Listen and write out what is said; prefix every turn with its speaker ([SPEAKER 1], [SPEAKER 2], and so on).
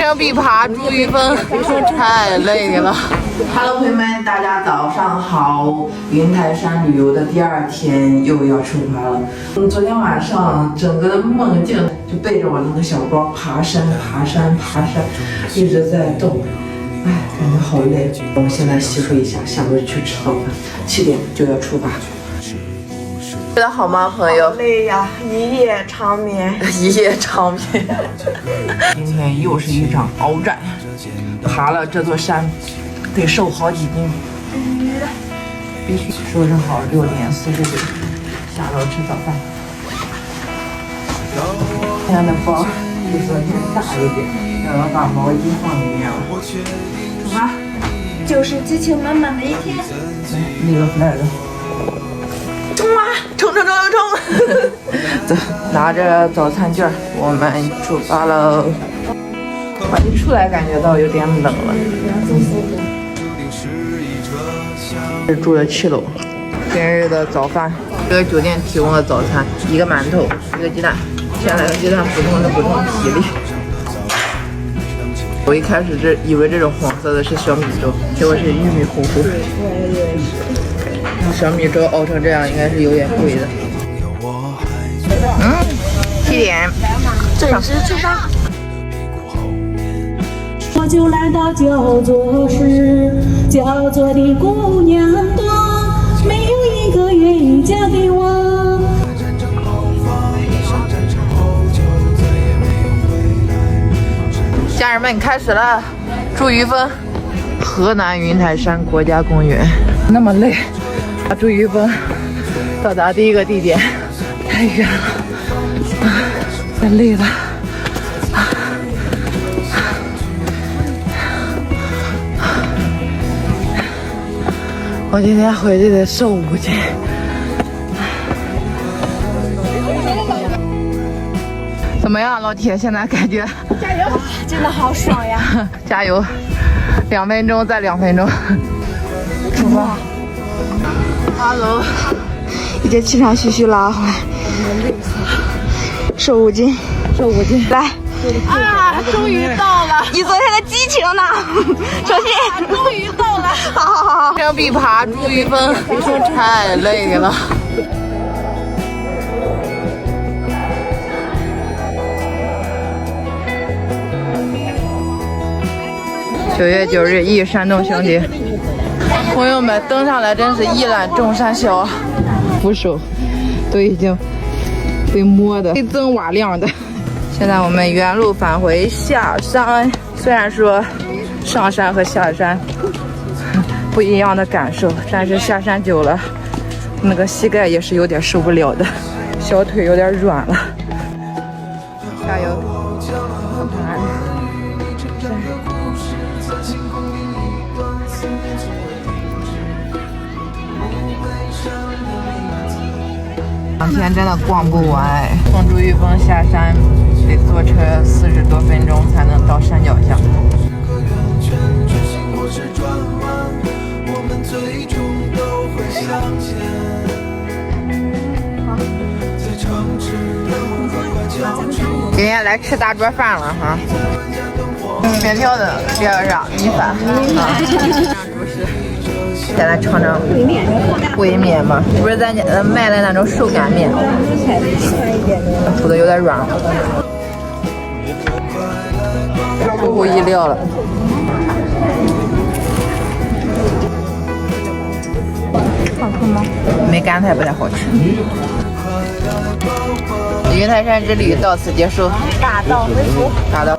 [SPEAKER 1] 上必爬朱玉峰，太累了。
[SPEAKER 2] Hello， 朋友们，大家早上好！云台山旅游的第2天又要出发了。昨天晚上整个的梦境就背着我那个小包爬山，一直在动，哎，感觉好累。我们现在洗漱一下，下楼去吃早饭，7点就要出发。睡得好吗，朋友？
[SPEAKER 3] 累呀，一夜长眠。
[SPEAKER 2] 一夜长眠。今天又是一场鏖战，爬了这座山，得瘦好几斤。必须收拾好6点49下楼吃早饭。今天的包比昨天大一点，要把毛巾放里面了。出发，
[SPEAKER 3] 就是激情满满的一天。
[SPEAKER 2] 立个 flag。冲啊！冲！走，拿着早餐券，我们出发了。我一出来感觉到有点冷了。是住了7楼。今日的早饭，这个酒店提供的早餐：1个馒头，1个鸡蛋。先来个鸡蛋，补充体力。我一开始以为这种黄色的是小米粥，结果是玉米糊糊。小米粥熬成这样，应该是有点贵的。7点，
[SPEAKER 3] 准时出发。
[SPEAKER 4] 我就来到焦作市，焦作的姑娘多，没有一个愿意嫁给我。
[SPEAKER 2] 家人们，开始了！朱玉峰，河南云台山国家公园。那么累，朱玉峰到达第1个地点，太远了，太累了。我今天回去得瘦5斤。怎么样，老铁？现在感觉？
[SPEAKER 3] 加油！真的好爽呀！
[SPEAKER 2] 加油！2分钟，再2分钟。出发。Hello，
[SPEAKER 3] 已经气喘吁吁了，瘦5斤，来。
[SPEAKER 1] 啊，终于到了！
[SPEAKER 3] 你昨天的激情呢？小心！
[SPEAKER 1] 终于到了！
[SPEAKER 3] 好。
[SPEAKER 1] 上必爬朱玉峰，太累了。
[SPEAKER 2] 9月9日，忆山东兄弟。朋友们，登上来真是一览众山小，扶手都已经被摸的黑锃瓦亮的。现在我们原路返回下山，虽然说上山和下山不一样的感受，但是下山久了，那个膝盖也是有点受不了的，小腿有点软了。加油！2天真的逛不完，从朱玉峰下山得坐车40多分钟才能到山脚下。今天来吃大桌饭了哈，面条的第2个啥？米饭。再来尝尝烩面吧，不是咱家卖的那种手擀面，煮的有点软，出乎意料了。
[SPEAKER 3] 好吃吗？
[SPEAKER 2] 没干菜不太好吃。云台山之旅到此结束，
[SPEAKER 3] 大道回府。
[SPEAKER 2] 大道。